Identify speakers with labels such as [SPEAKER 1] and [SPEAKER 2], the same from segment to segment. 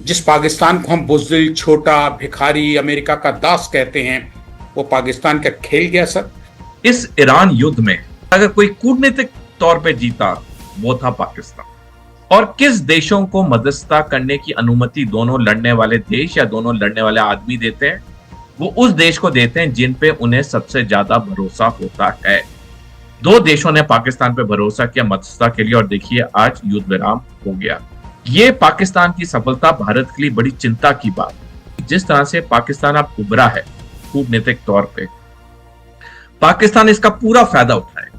[SPEAKER 1] जिस पाकिस्तान को हम बुज़दिल, छोटा, भिखारी, अमेरिका का दास कहते हैं, वो पाकिस्तान क्या खेल गया सर?
[SPEAKER 2] इस ईरान युद्ध में अगर कोई कूटनीतिक तौर पे जीता, वो था पाकिस्तान। और किस देशों को मध्यस्थता करने की अनुमति दोनों लड़ने वाले देश या दोनों लड़ने वाले आदमी देते हैं? वो उस देश को देते हैं जिन पे उन्हें सबसे ज्यादा भरोसा होता है। दो देशों ने पाकिस्तान पे भरोसा किया मध्यस्थता के लिए, और देखिए आज युद्ध विराम हो गया। ये पाकिस्तान की सफलता भारत के लिए बड़ी चिंता की बात है। जिस तरह से पाकिस्तान अब उभरा है कूटनीतिक तौर पे, पाकिस्तान इसका पूरा फायदा उठाए।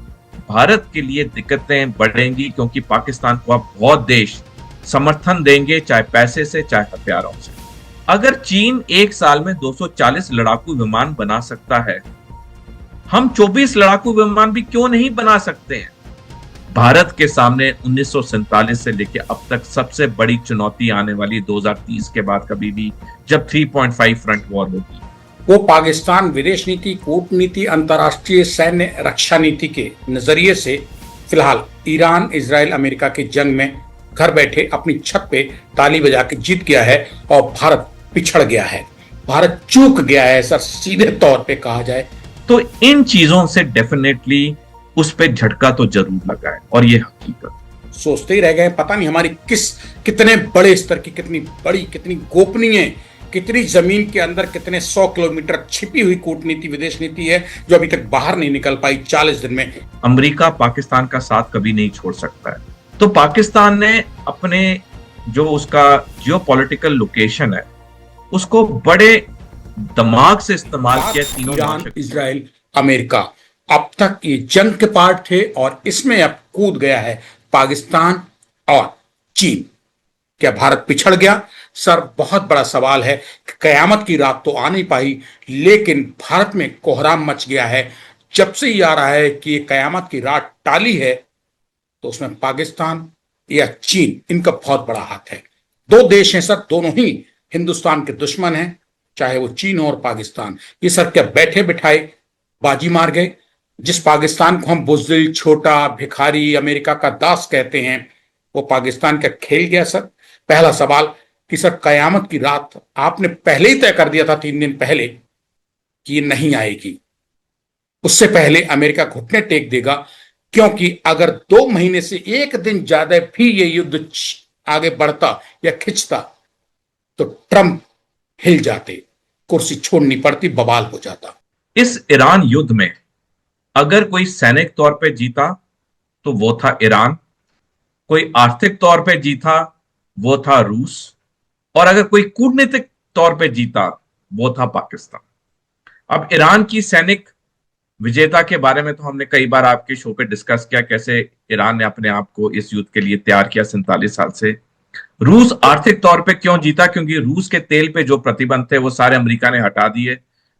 [SPEAKER 2] भारत के लिए दिक्कतें बढ़ेंगी क्योंकि पाकिस्तान को अब बहुत देश समर्थन देंगे, चाहे पैसे से चाहे हथियारों से। अगर चीन एक साल में 240 लड़ाकू विमान बना सकता है, हम 24 लड़ाकू विमान भी क्यों नहीं बना सकते हैं? भारत के सामने 1947 से लेकर अब तक सबसे बड़ी चुनौती आने वाली 2030 के बाद कभी भी, जब 3.5 फ्रंट वॉर होगी।
[SPEAKER 1] वो पाकिस्तान विदेश नीति, कूटनीति, अंतर्राष्ट्रीय सैन्य रक्षा नीति के नजरिए से फिलहाल ईरान, इजराइल, अमेरिका की जंग में घर बैठे अपनी छत पे ताली बजा के जीत गया है और भारत पिछड़ गया है, भारत चूक गया है सर, सीधे तौर पे कहा जाए
[SPEAKER 2] तो। इन चीजों से डेफिनेटली उस पे झटका तो जरूर लगा है, और ये हकीकत।
[SPEAKER 1] सोचते ही रह गए, पता नहीं हमारी कितने बड़े स्तर की, कितनी बड़ी, कितनी गोपनीय, कितनी जमीन के अंदर कितने 100 किलोमीटर छिपी हुई कूटनीति, विदेश नीति है जो अभी तक बाहर नहीं निकल पाई 40 दिन में।
[SPEAKER 2] अमेरिका पाकिस्तान का साथ कभी नहीं छोड़ सकता है, तो पाकिस्तान ने अपने जो उसका जियोपॉलिटिकल लोकेशन है उसको बड़े दिमाग से इस्तेमाल किया। तीनों
[SPEAKER 1] ईरान, इजराइल, अमेरिका अब तक ये जंग के पार्ट थे और इसमें अब कूद गया है पाकिस्तान और चीन। क्या भारत पिछड़ गया? सर बहुत बड़ा सवाल है। कयामत की रात तो आ नहीं पाई, लेकिन भारत में कोहराम मच गया है। जब से ही आ रहा है कि ये कयामत की रात टाली है, तो उसमें पाकिस्तान या चीन, इनका बहुत बड़ा हाथ है। दो देश हैं सर, दोनों ही हिंदुस्तान के दुश्मन हैं, चाहे वो चीन हो और पाकिस्तान। ये सर क्या बैठे बिठाए बाजी मार गए? जिस पाकिस्तान को हम बुज़दिल, छोटा, भिखारी, अमेरिका का दास कहते हैं, वो पाकिस्तान क्या खेल गया सर? पहला सवाल कि सर कयामत की रात आपने पहले ही तय कर दिया था 3 दिन पहले कि ये नहीं आएगी। उससे पहले अमेरिका घुटने टेक देगा, क्योंकि अगर 2 महीने से 1 दिन ज्यादा भी ये युद्ध आगे बढ़ता या खिंचता तो ट्रंप हिल जाते, कुर्सी छोड़नी पड़ती, बवाल हो जाता।
[SPEAKER 2] इस ईरान युद्ध में अगर कोई सैनिक तौर पे जीता तो वो था ईरान, कोई आर्थिक तौर पे जीता वो था रूस, और अगर कोई कूटनीतिक तौर पे जीता वो था पाकिस्तान। अब ईरान की सैनिक विजेता के बारे में तो हमने कई बार आपके शो पे डिस्कस किया, कैसे ईरान ने अपने आप को इस युद्ध के लिए तैयार किया 47 साल से। रूस आर्थिक तौर पे क्यों जीता? क्योंकि रूस के तेल पे जो प्रतिबंध थे वो सारे अमेरिका ने हटा दिए,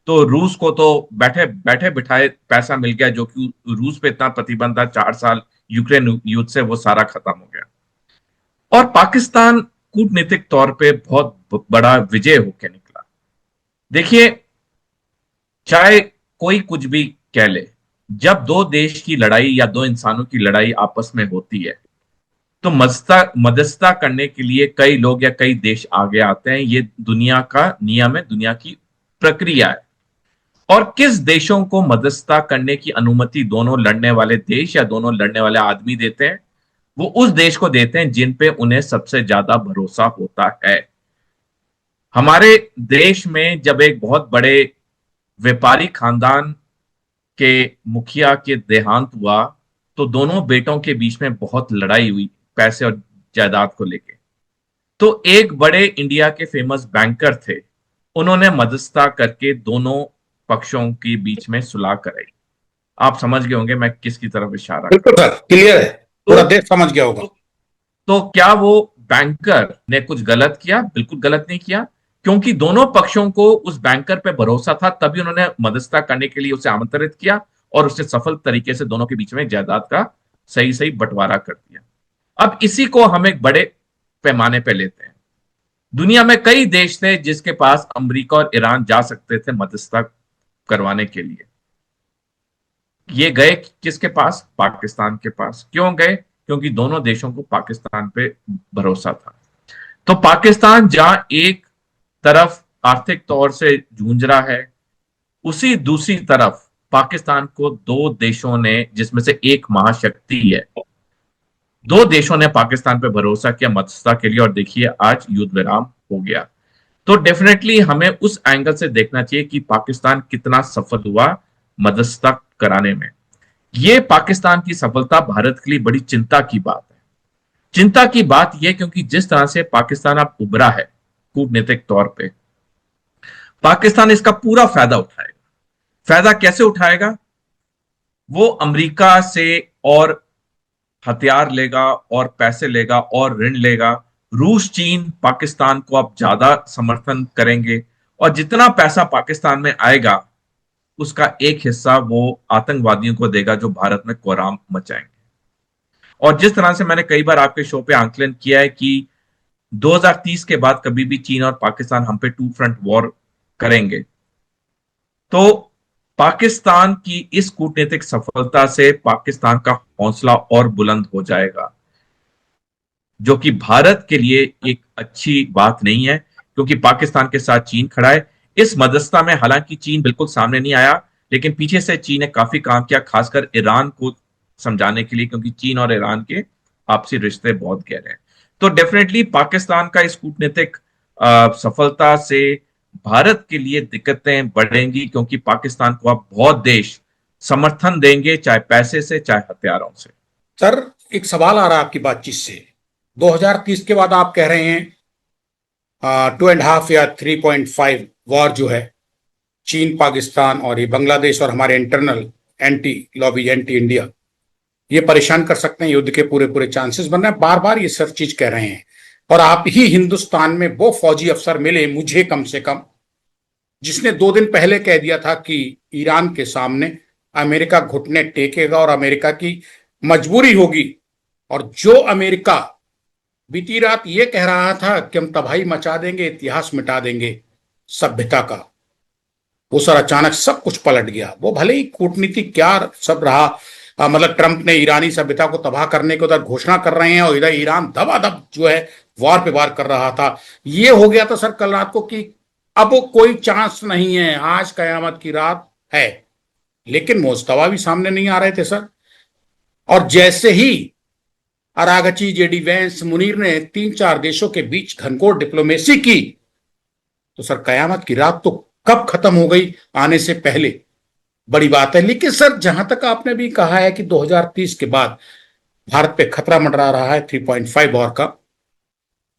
[SPEAKER 2] तो रूस को तो बैठे बैठे बिठाए पैसा मिल गया। जो कि रूस पे इतना प्रतिबंध था 4 साल यूक्रेन युद्ध से, वो सारा खत्म हो गया। और पाकिस्तान कूटनीतिक तौर पे बहुत बड़ा विजय होकर निकला। देखिए, चाहे कोई कुछ भी कह ले, जब दो देश की लड़ाई या दो इंसानों की लड़ाई आपस में होती है तो मध्यस्थता करने के लिए कई लोग या कई देश आगे आते हैं। ये दुनिया का नियम है, दुनिया की प्रक्रिया है। और किस देशों को मध्यस्थता करने की अनुमति दोनों लड़ने वाले देश या दोनों लड़ने वाले आदमी देते हैं? वो उस देश को देते हैं जिन पे उन्हें सबसे ज्यादा भरोसा होता है। हमारे देश में जब एक बहुत बड़े व्यापारी खानदान के मुखिया के देहांत हुआ तो दोनों बेटों के बीच में बहुत लड़ाई हुई पैसे और जायदाद को लेके। तो एक बड़े इंडिया के फेमस बैंकर थे, उन्होंने मध्यस्थता करके दोनों पक्षों के बीच में सुलह कराई। आप समझ गए होंगे मैं किसकी तरफ इशारा कर
[SPEAKER 1] बिल्कुल सर, क्लियर है, पूरा
[SPEAKER 2] तो,
[SPEAKER 1] देश समझ गया होगा।
[SPEAKER 2] तो क्या वो बैंकर ने कुछ गलत किया? बिल्कुल गलत नहीं किया, क्योंकि दोनों पक्षों को उस बैंकर पे भरोसा था, तभी उन्होंने मध्यस्थता करने के लिए उसे आमंत्रित किया और उसने सफल तरीके से दोनों के बीच में जायदाद का सही सही बंटवारा कर दिया। अब इसी को हम एक बड़े पैमाने पे लेते हैं। दुनिया में कई देश थे जिसके पास अमेरिका और ईरान जा सकते थे मध्यस्थता करवाने के लिए। ये गए किसके पास? पाकिस्तान के पास। क्यों गए? क्योंकि दोनों देशों को पाकिस्तान पे भरोसा था। तो पाकिस्तान जहां एक तरफ आर्थिक तौर से जूझ रहा है, उसी दूसरी तरफ पाकिस्तान को दो देशों ने, जिसमें से एक महाशक्ति है, दो देशों ने पाकिस्तान पे भरोसा किया मध्यस्थता के लिए, और देखिए आज युद्ध विराम हो गया। तो डेफिनेटली हमें उस एंगल से देखना चाहिए कि पाकिस्तान कितना सफल हुआ मध्यस्थता कराने में। यह पाकिस्तान की सफलता भारत के लिए बड़ी चिंता की बात है। चिंता की बात यह, क्योंकि जिस तरह से पाकिस्तान अब उभरा है कूटनीतिक तौर पे, पाकिस्तान इसका पूरा फायदा उठाएगा। फायदा कैसे उठाएगा? वो अमेरिका से और हथियार लेगा और पैसे लेगा और ऋण लेगा। रूस, चीन पाकिस्तान को अब ज्यादा समर्थन करेंगे, और जितना पैसा पाकिस्तान में आएगा उसका एक हिस्सा वो आतंकवादियों को देगा जो भारत में कोहराम मचाएंगे। और जिस तरह से मैंने कई बार आपके शो पे आंकलन किया है कि 2030 के बाद कभी भी चीन और पाकिस्तान हम पे टू फ्रंट वॉर करेंगे, तो पाकिस्तान की इस कूटनीतिक सफलता से पाकिस्तान का हौसला और बुलंद हो जाएगा, जो कि भारत के लिए एक अच्छी बात नहीं है, क्योंकि पाकिस्तान के साथ चीन खड़ा है इस मध्यस्थता में। हालांकि चीन बिल्कुल सामने नहीं आया, लेकिन पीछे से चीन ने काफी काम किया, खासकर ईरान को समझाने के लिए, क्योंकि चीन और ईरान के आपसी रिश्ते बहुत गहरे हैं। तो डेफिनेटली पाकिस्तान का इस कूटनीतिक सफलता से भारत के लिए दिक्कतें बढ़ेंगी, क्योंकि पाकिस्तान को अब बहुत देश समर्थन देंगे, चाहे पैसे से चाहे हथियारों से।
[SPEAKER 1] सर, एक सवाल आ रहा है आपकी बातचीत से। 2030 के बाद आप कह रहे हैं 2.5 या 3.5 वॉर जो है चीन पाकिस्तान और ये बांग्लादेश और हमारे internal anti lobby, anti India, ये परेशान कर सकते हैं, युद्ध के पूरे पूरे चांसेस बन रहे हैं। बार बार ये सब चीज कह रहे हैं, और आप ही हिंदुस्तान में वो फौजी अफसर मिले मुझे कम से कम, जिसने 2 दिन पहले कह दिया था कि ईरान के सामने अमेरिका घुटने टेकेगा और अमेरिका की मजबूरी होगी। और जो अमेरिका बीती रात ये कह रहा था कि हम तबाही मचा देंगे, इतिहास मिटा देंगे सभ्यता का, वो सर अचानक सब कुछ पलट गया। वो भले ही कूटनीति क्या सब रहा, मतलब ट्रंप ने ईरानी सभ्यता को तबाह करने को उधर घोषणा कर रहे हैं, और इधर ईरान दबादब जो है वार पे वार कर रहा था। ये हो गया था सर कल रात को कि अब कोई चांस नहीं है, आज कयामत की रात है। लेकिन मोस्तफा भी सामने नहीं आ रहे थे सर। और जैसे ही अरागची, जेडी वेंस, मुनीर ने 3-4 देशों के बीच घनघोर डिप्लोमेसी की, तो सर कयामत की रात तो कब खत्म हो गई आने से पहले। बड़ी बात है। लेकिन सर, जहां तक आपने भी कहा है कि 2030 के बाद भारत पे खतरा मंडरा रहा है 3.5 वॉर का,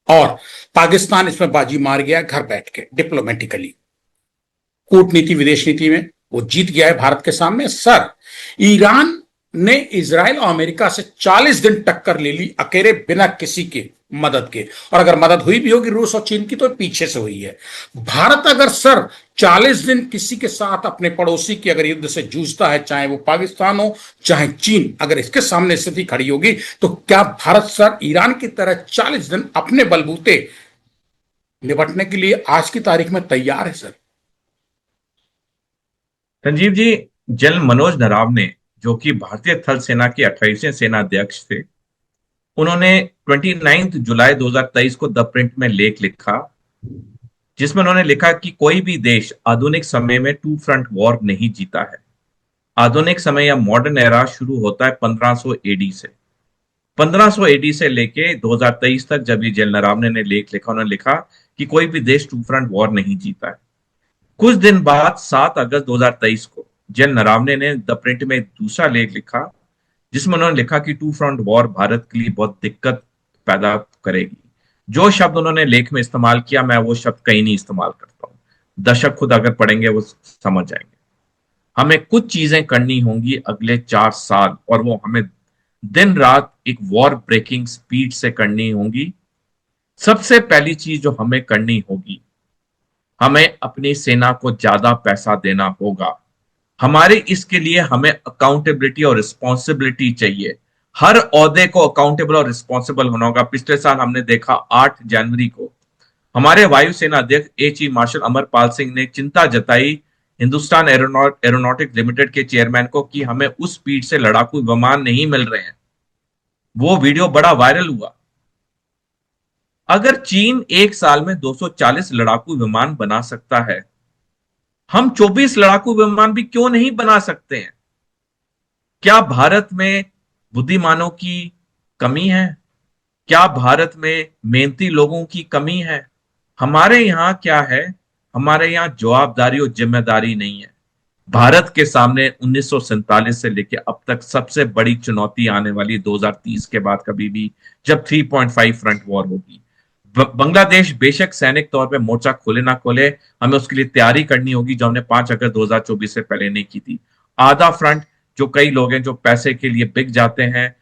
[SPEAKER 1] और पाकिस्तान इसमें बाजी मार गया घर बैठ के डिप्लोमेटिकली, कूटनीति विदेश नीति में वो जीत गया है भारत के सामने। सर, ईरान ने इजराइल और अमेरिका से 40 दिन टक्कर ले ली अकेले, बिना किसी के मदद के। और अगर मदद हुई भी होगी रूस और चीन की, तो पीछे से हुई है। भारत अगर सर 40 दिन किसी के साथ अपने पड़ोसी की अगर युद्ध से जूझता है, चाहे वो पाकिस्तान हो चाहे चीन, अगर इसके सामने स्थिति खड़ी होगी, तो क्या भारत सर ईरान की तरह 40 दिन अपने बलबूते निपटने के लिए आज की तारीख में तैयार है सर?
[SPEAKER 2] संजीव जी, जनरल मनोज नरावने, जो कि भारतीय थल सेना के 28वें सेना अध्यक्ष थे, उन्होंने 29 जुलाई 2023 को द प्रिंट में लेख लिखा, जिसमें उन्होंने लिखा कि कोई भी देश आधुनिक समय में टू फ्रंट वॉर नहीं जीता है। आधुनिक समय या मॉडर्न एरा शुरू होता है 1500 एडी से। 1500 एडी से लेके 2023 तक जब ये जनरल नरावने ने लेख लिखा, उन्होंने लिखा कि कोई भी देश टू फ्रंट वॉर नहीं जीता है। कुछ दिन बाद 7 अगस्त 2023 को जनरल नरावने ने द प्रिंट में दूसरा लेख लिखा, जिसमें उन्होंने लिखा कि टू फ्रंट वॉर भारत के लिए बहुत दिक्कत पैदा करेगी। जो शब्द उन्होंने लेख में इस्तेमाल किया, मैं वो शब्द कहीं नहीं इस्तेमाल करता हूं। दर्शक खुद अगर पढ़ेंगे वो समझ जाएंगे। हमें कुछ चीजें करनी होंगी अगले 4 साल, और वो हमें दिन रात एक वॉर ब्रेकिंग स्पीड से करनी होंगी। सबसे पहली चीज जो हमें करनी होगी, हमें अपनी सेना को ज्यादा पैसा देना होगा। हमारे इसके लिए हमें अकाउंटेबिलिटी और रिस्पॉन्सिबिलिटी चाहिए। हर ओहदे को अकाउंटेबल और रिस्पॉन्सिबल होना होगा। पिछले साल हमने देखा 8 जनवरी को हमारे वायुसेना अध्यक्ष air chief marshal Amarpal Singh ने चिंता जताई हिंदुस्तान एरोनॉटिक्स लिमिटेड के चेयरमैन को कि हमें उस स्पीड से लड़ाकू विमान नहीं मिल रहे हैं। वो वीडियो बड़ा वायरल हुआ। अगर चीन एक साल में 240 लड़ाकू विमान बना सकता है, हम 24 लड़ाकू विमान भी क्यों नहीं बना सकते हैं? क्या भारत में बुद्धिमानों की कमी है? क्या भारत में मेहनती लोगों की कमी है? हमारे यहां क्या है? हमारे यहां जवाबदारी और जिम्मेदारी नहीं है। भारत के सामने 1947 से लेकर अब तक सबसे बड़ी चुनौती आने वाली 2030 के बाद कभी भी, जब 3.5 फ्रंट वॉर होगी। बांग्लादेश बेशक सैनिक तौर पे मोर्चा खोले ना खोले, हमें उसके लिए तैयारी करनी होगी, जो हमने 5 अगस्त 2024 से पहले नहीं की थी। आधा फ्रंट, जो कई लोग हैं जो पैसे के लिए बिक जाते हैं,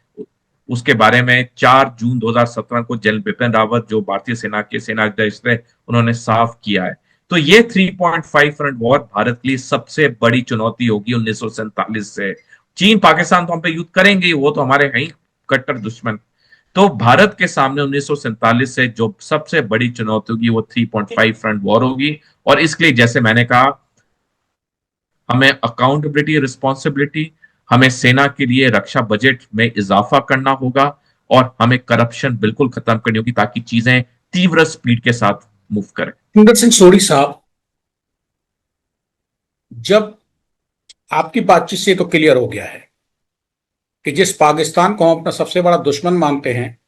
[SPEAKER 2] उसके बारे में 4 जून 2017 को जनरल बिपिन रावत, जो भारतीय सेना के सेनाध्यक्ष थे, उन्होंने साफ किया है। तो ये 3.5 फ्रंट वॉर भारत के लिए सबसे बड़ी चुनौती होगी 1947 से। चीन पाकिस्तान तो हम पे युद्ध करेंगे, वो तो हमारे हैं ही कट्टर दुश्मन। तो भारत के सामने 1947 से जो सबसे बड़ी चुनौती होगी वो 3.5 फ्रंट वॉर होगी। और इसके लिए, जैसे मैंने कहा, हमें अकाउंटेबिलिटी, रिस्पॉन्सिबिलिटी, हमें सेना के लिए रक्षा बजट में इजाफा करना होगा, और हमें करप्शन बिल्कुल खत्म करनी होगी, ताकि चीजें तीव्र स्पीड के साथ मूव करें।
[SPEAKER 1] सुंदर सिंह सोढ़ी साहब, जब आपकी बातचीत से तो क्लियर हो गया है कि जिस पाकिस्तान को हम अपना सबसे बड़ा दुश्मन मानते हैं,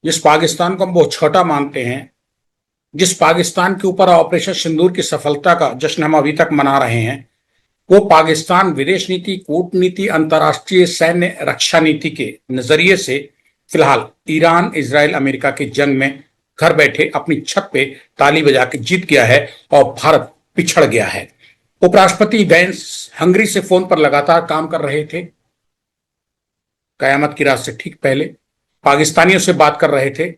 [SPEAKER 1] जिस पाकिस्तान को हम बहुत छोटा मानते हैं, जिस पाकिस्तान के ऊपर ऑपरेशन सिंदूर की सफलता का जश्न हम अभी तक मना रहे हैं, वो पाकिस्तान विदेश नीति, कूटनीति, अंतर्राष्ट्रीय सैन्य रक्षा नीति के नजरिए से फिलहाल ईरान, इजराइल, अमेरिका की जंग में घर बैठे अपनी छत पे ताली बजा के जीत गया है और भारत पिछड़ गया है। उपराष्ट्रपति वैंस हंगरी से फोन पर लगातार काम कर रहे थे, कयामत की रात से ठीक पहले पाकिस्तानियों से बात कर रहे थे।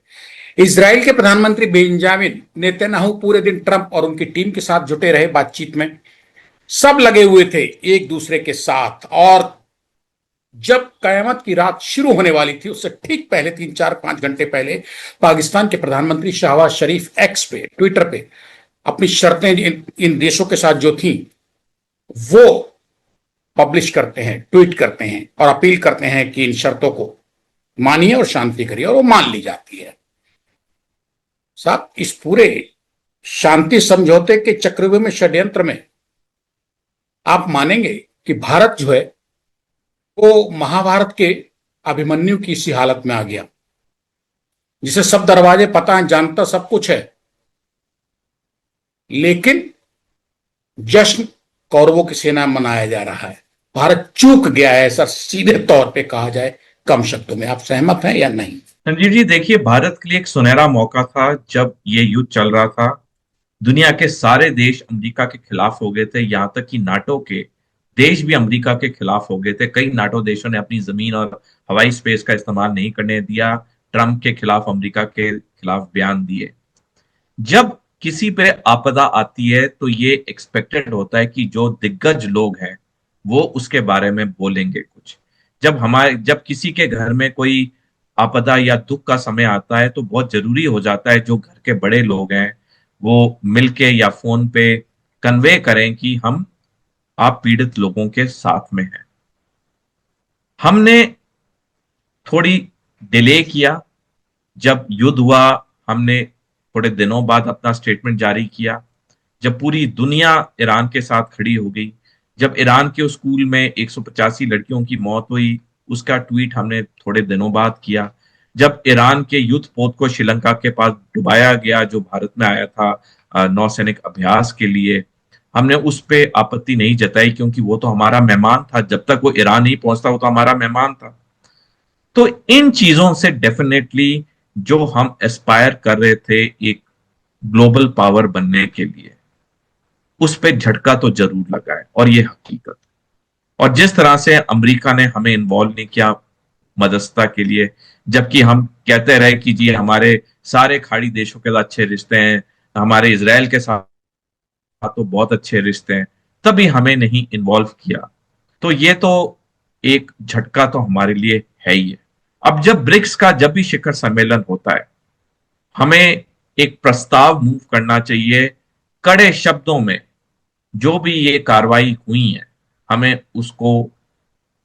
[SPEAKER 1] इजराइल के प्रधानमंत्री बेंजामिन नेतन्याहू पूरे दिन ट्रंप और उनकी टीम के साथ जुटे रहे बातचीत में। सब लगे हुए थे एक दूसरे के साथ, और जब कयामत की रात शुरू होने वाली थी उससे ठीक पहले 3, 4, 5 घंटे पहले पाकिस्तान के प्रधानमंत्री शहबाज शरीफ एक्स पे, ट्विटर पे अपनी शर्तें इन देशों के साथ जो थी वो पब्लिश करते हैं, ट्वीट करते हैं और अपील करते हैं कि इन शर्तों को मानिए और शांति करिए, और वो मान ली जाती है। साहब, इस पूरे शांति समझौते के चक्रव्यूह में, षड्यंत्र में, आप मानेंगे कि भारत जो है वो महाभारत के अभिमन्यु की इसी हालत में आ गया, जिसे सब दरवाजे पता है, जानता सब कुछ है, लेकिन जश्न कौरवों की सेना में मनाया जा रहा है। भारत चूक गया है, सर, सीधे तौर पे कहा जाए, कम शब्दों में। आप सहमत हैं या नहीं?
[SPEAKER 2] संजीव जी, देखिए, भारत के लिए एक सुनहरा मौका था जब ये युद्ध चल रहा था। दुनिया के सारे देश अमेरिका के खिलाफ हो गए थे, यहां तक कि नाटो के देश भी अमेरिका के खिलाफ हो गए थे। कई नाटो देशों ने अपनी जमीन और हवाई स्पेस का इस्तेमाल नहीं करने दिया, ट्रंप के खिलाफ, अमेरिका के खिलाफ बयान दिए। जब किसी पे आपदा आती है तो ये एक्सपेक्टेड होता है कि जो दिग्गज लोग हैं वो उसके बारे में बोलेंगे कुछ। जब किसी के घर में कोई आपदा या दुख का समय आता है तो बहुत जरूरी हो जाता है जो घर के बड़े लोग हैं वो मिलके या फोन पे कन्वे करें कि आप पीड़ित लोगों के साथ में हैं। हमने थोड़ी डिले किया। जब युद्ध हुआ, हमने थोड़े दिनों बाद अपना स्टेटमेंट जारी किया। जब पूरी दुनिया ईरान के साथ खड़ी हो गई, जब ईरान के उस स्कूल में 185 लड़कियों की मौत हुई, उसका ट्वीट हमने थोड़े दिनों बाद किया। जब ईरान के युद्ध पोत को श्रीलंका के पास डुबाया गया, जो भारत में आया था नौसैनिक अभ्यास के लिए, हमने उस पे आपत्ति नहीं जताई, क्योंकि वो तो हमारा मेहमान था। जब तक वो ईरान नहीं पहुंचता वो तो हमारा मेहमान था। तो इन चीजों से डेफिनेटली जो हम एस्पायर कर रहे थे एक ग्लोबल पावर बनने के लिए, उस पे झटका तो जरूर लगा है, और ये हकीकत। और जिस तरह से अमेरिका ने हमें इन्वॉल्व नहीं किया मध्यस्थता के लिए, जबकि हम कहते रहे कि जी हमारे सारे खाड़ी देशों के साथ अच्छे रिश्ते हैं, हमारे इजराइल के साथ तो बहुत अच्छे रिश्ते हैं, तभी हमें नहीं इन्वॉल्व किया। तो ये तो एक झटका तो हमारे लिए है ही है। अब जब ब्रिक्स का जब भी शिखर सम्मेलन होता है, हमें एक प्रस्ताव मूव करना चाहिए कड़े शब्दों में। जो भी ये कार्रवाई हुई है, हमें उसको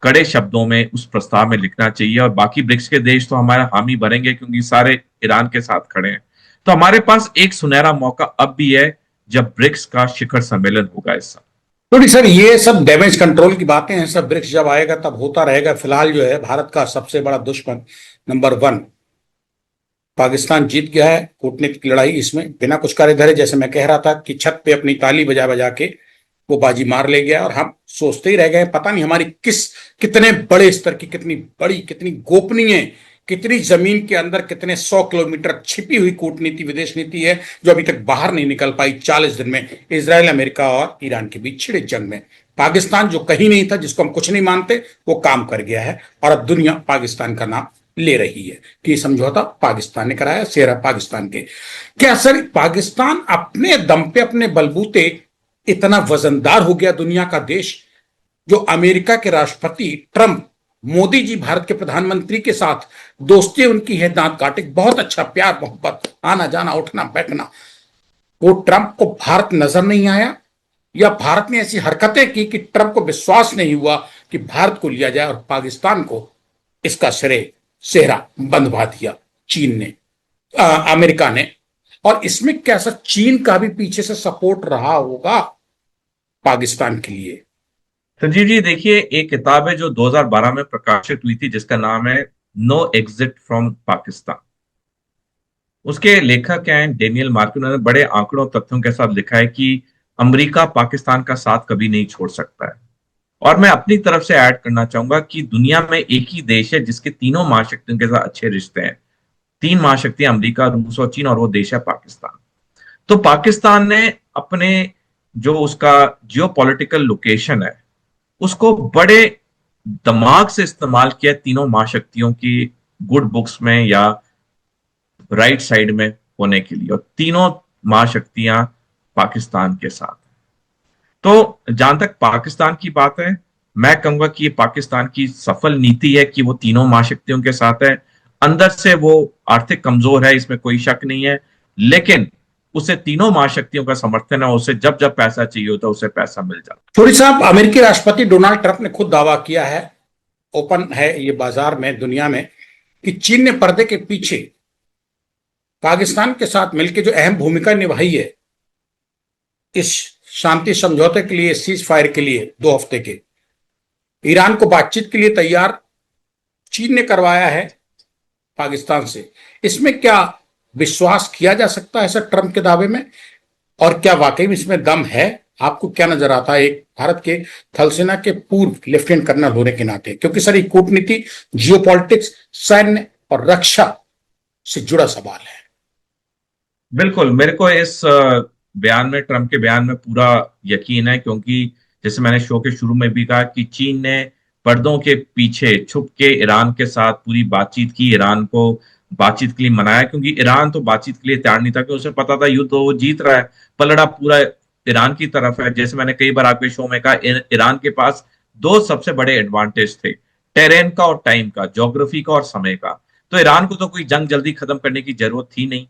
[SPEAKER 2] कड़े शब्दों में उस प्रस्ताव में लिखना चाहिए, और बाकी ब्रिक्स के देश तो हमारा हामी भरेंगे क्योंकि सारे ईरान के साथ खड़े हैं। तो हमारे पास एक सुनहरा मौका अब भी है जब ब्रिक्स का शिखर सम्मेलन होगा इस साल।
[SPEAKER 1] तो नहीं सर, ये सब डैमेज कंट्रोल की बातें हैं, सब ब्रिक्स जब आएगा तब होता रहेगा। फिलहाल जो है भारत का सबसे बड़ा दुश्मन नंबर 1 पाकिस्तान जीत गया है कूटनीतिक लड़ाई। इसमें बिना कुछ करे धरे, जैसे मैं कह रहा था कि छत पे अपनी ताली बजा बजा के वो बाजी मार ले गया, और हम सोचते ही रह गए पता नहीं हमारी कितने बड़े स्तर की, कितनी बड़ी, कितनी गोपनीय, कितनी जमीन के अंदर कितने 100 किलोमीटर छिपी हुई कूटनीति, विदेश नीति है जो अभी तक बाहर नहीं निकल पाई। 40 दिन में इजराइल, अमेरिका और ईरान के बीच छिड़े जंग में पाकिस्तान जो कहीं नहीं था, जिसको हम कुछ नहीं मानते, वो काम कर गया है। और अब दुनिया पाकिस्तान का नाम ले रही है कि समझौता पाकिस्तान ने कराया, सेहरा पाकिस्तान के। क्या सर पाकिस्तान अपने दम पे, अपने बलबूते इतना वजनदार हो गया दुनिया का देश, जो अमेरिका के राष्ट्रपति ट्रंप, मोदी जी भारत के प्रधानमंत्री के साथ दोस्ती उनकी है, दांत काटे, बहुत अच्छा प्यार मोहब्बत, आना जाना उठना बैठना, वो ट्रंप को भारत नजर नहीं आया, या भारत ने ऐसी हरकतें की कि ट्रंप को विश्वास नहीं हुआ कि भारत को लिया जाए, और पाकिस्तान को इसका श्रेय, सेहरा बंधवा दिया चीन ने, अमेरिका ने। और इसमें क्या सर चीन का भी पीछे से सपोर्ट रहा होगा पाकिस्तान के लिए?
[SPEAKER 2] संजीव जी देखिए, एक किताब है जो 2012 में प्रकाशित हुई थी जिसका नाम है नो एग्जिट फ्रॉम पाकिस्तान। उसके लेखक क्या हैं, डेनियल मार्क। उन्होंने बड़े आंकड़ों तथ्यों के साथ लिखा है कि अमेरिका पाकिस्तान का साथ कभी नहीं छोड़ सकता है। और मैं अपनी तरफ से ऐड करना चाहूंगा कि दुनिया में एक ही देश है जिसके तीनों महाशक्तियों के साथ अच्छे रिश्ते हैं। 3 महाशक्तियां, अमेरिका, रूस और चीन, और वो देश है पाकिस्तान। तो पाकिस्तान ने अपने जो उसका जियोपॉलिटिकल लोकेशन है उसको बड़े दिमाग से इस्तेमाल किया तीनों महाशक्तियों की गुड बुक्स में या राइट साइड में होने के लिए, और तीनों महाशक्तियां पाकिस्तान के साथ। तो जहां तक पाकिस्तान की बात है, मैं कहूंगा कि ये पाकिस्तान की सफल नीति है कि वो तीनों महाशक्तियों के साथ है। अंदर से वो आर्थिक कमजोर है, इसमें कोई शक नहीं है, लेकिन उसे तीनों महाशक्तियों का समर्थन है। उसे जब जब पैसा चाहिए होता है उसे पैसा मिल जाता है।
[SPEAKER 1] थोड़ी साहब, अमेरिकी राष्ट्रपति डोनाल्ड ट्रंप ने खुद दावा किया है, ओपन है ये बाजार में, दुनिया में, कि चीन ने पर्दे के पीछे पाकिस्तान के साथ मिलकर जो अहम भूमिका निभाई है इस शांति समझौते के लिए, सीज फायर के लिए 2 हफ्ते के, ईरान को बातचीत के लिए तैयार चीन ने करवाया है पाकिस्तान से। इसमें क्या विश्वास किया जा सकता है सर ट्रंप के दावे में, और क्या वाकई में इसमें दम है? आपको क्या नजर आता है एक भारत के थल सेना के पूर्व लेफ्टिनेंट कर्नल होने के नाते? क्योंकि सर ये कूटनीति, जियोपॉलिटिक्स, सैन्य और रक्षा से जुड़ा सवाल है।
[SPEAKER 2] बिल्कुल, मेरे को इस बयान में, ट्रंप के बयान में पूरा यकीन है, क्योंकि जैसे मैंने शो के शुरू में भी कहा कि चीन ने पर्दों के पीछे छुप के ईरान के साथ पूरी बातचीत की, ईरान को बातचीत के लिए मनाया, क्योंकि ईरान तो बातचीत के लिए तैयार नहीं था, क्योंकि उसे पता था युद्ध वो जीत रहा है, पलड़ा पूरा ईरान की तरफ है। जैसे मैंने कई बार आपके शो में कहा, ईरान के पास 2 सबसे बड़े एडवांटेज थे, टेरेन का और टाइम का, ज्योग्राफी का और समय का। तो ईरान को तो कोई जंग जल्दी खत्म करने की जरूरत थी नहीं।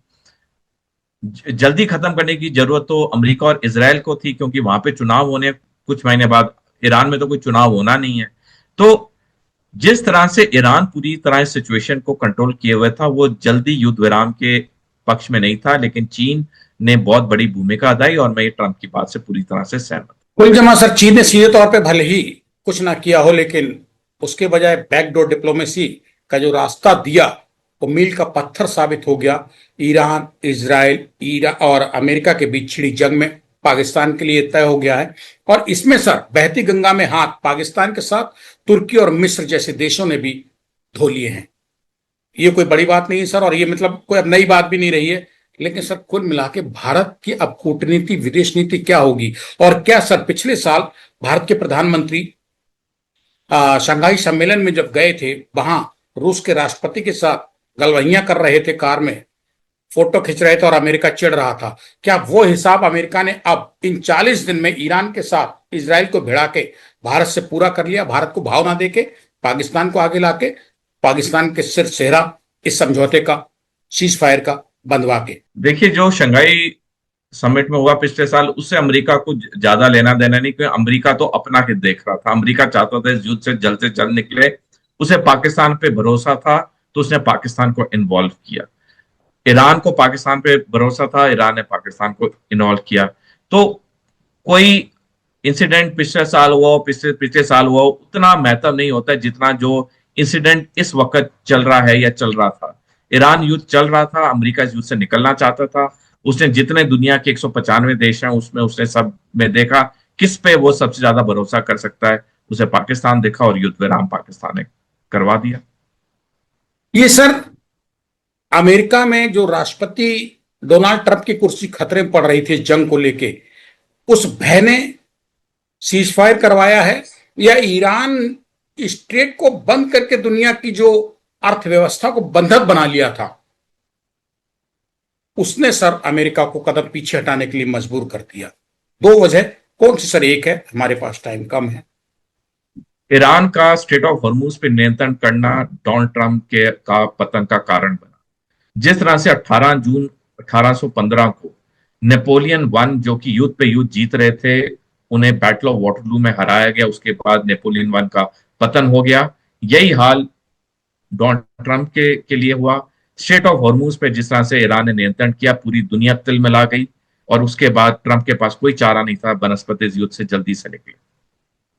[SPEAKER 2] जल्दी खत्म करने की जरूरत तो अमेरिका और इजराइल को थी, क्योंकि वहां पे चुनाव होने कुछ महीने बाद, ईरान में तो कोई चुनाव होना नहीं है। तो जिस तरह से ईरान पूरी तरह इस सिचुएशन को कंट्रोल किए हुए था, वो जल्दी युद्ध विराम के पक्ष में नहीं था, लेकिन चीन ने बहुत बड़ी भूमिका अदाई, और मैं ये ट्रंप की बात से पूरी तरह से सहमत हूं।
[SPEAKER 1] कुल जमा सर, चीन ने सीधे तौर पे भले ही कुछ ना किया हो, लेकिन उसके बजाय बैकडोर डिप्लोमेसी का जो रास्ता दिया वो मील का पत्थर साबित हो गया। ईरान, इजराइल और अमेरिका के बीच छिड़ी जंग में पाकिस्तान के लिए तय हो गया है। और इसमें सर बहती गंगा में हाथ पाकिस्तान के साथ तुर्की और मिस्र जैसे देशों ने भी धो लिए हैं। ये कोई बड़ी बात नहीं है सर, और ये मतलब कोई अब नई बात भी नहीं रही है। लेकिन सर कुल मिला के भारत की अब कूटनीति, विदेश नीति क्या होगी? और क्या सर पिछले साल भारत के प्रधानमंत्री शंघाई सम्मेलन में जब गए थे, वहां रूस के राष्ट्रपति के साथ गलवहियां कर रहे थे, कार में फोटो खींच रहे थे और अमेरिका चिढ़ रहा था, क्या वो हिसाब अमेरिका ने अब इन 40 दिन में ईरान के साथ इजराइल को भिड़ा के भारत से पूरा कर लिया? भारत को भाव ना देके, पाकिस्तान को आगे लाके, पाकिस्तान के सिर सेहरा इस समझौते का, सीज फायर का बंधवा के।
[SPEAKER 2] देखिए, जो शंघाई समिट में हुआ पिछले साल, उससे अमेरिका को ज्यादा लेना देना नहीं, क्योंकि अमेरिका तो अपना हित देख रहा था। अमेरिका चाहता था इस युद्ध से जल्द निकले। उसे पाकिस्तान पे भरोसा था, तो उसने पाकिस्तान को इन्वॉल्व किया। ईरान को पाकिस्तान पे भरोसा था, ईरान ने पाकिस्तान को इन्वॉल्व किया। तो कोई इंसिडेंट पिछले साल हुआ हो, पिछले पिछले साल हुआ हो, उतना महत्व नहीं होता है जितना जो इंसिडेंट इस वक्त चल रहा है या चल रहा था। ईरान युद्ध चल रहा था, अमेरिका इस युद्ध से निकलना चाहता था। उसने जितने दुनिया के 195 देश हैं उसमें उसने सब में देखा किस पे वो सबसे ज्यादा भरोसा कर सकता है, उसे पाकिस्तान देखा और युद्ध विराम पाकिस्तान ने करवा दिया।
[SPEAKER 1] ये सर अमेरिका में जो राष्ट्रपति डोनाल्ड ट्रंप की कुर्सी खतरे में पड़ रही थी जंग को लेके, उस भय ने सीज फायर करवाया है, या ईरान स्ट्रेट को बंद करके दुनिया की जो अर्थव्यवस्था को बंधक बना लिया था, उसने सर अमेरिका को कदम पीछे हटाने के लिए मजबूर कर दिया? दो वजह कौन सी सर? एक है, हमारे पास टाइम कम है।
[SPEAKER 2] ईरान का स्ट्रेट ऑफ हॉर्मूज पे नियंत्रण करना डोनाल्ड ट्रंप के का पतन का कारण बना। जिस तरह से 18 जून 1815 को नेपोलियन वन, जो कि युद्ध पे युद्ध जीत रहे थे, उन्हें बैटल ऑफ वाटरलू में हराया गया, उसके बाद नेपोलियन वन का पतन हो गया। यही हाल डोनाल्ड ट्रंप के लिए हुआ। स्ट्रेट ऑफ हॉर्मूज पे जिस तरह से ईरान ने नियंत्रण किया, पूरी दुनिया तिल मिला गई, और उसके बाद ट्रंप के पास कोई चारा नहीं था बनस्पति युद्ध से जल्दी से निकले।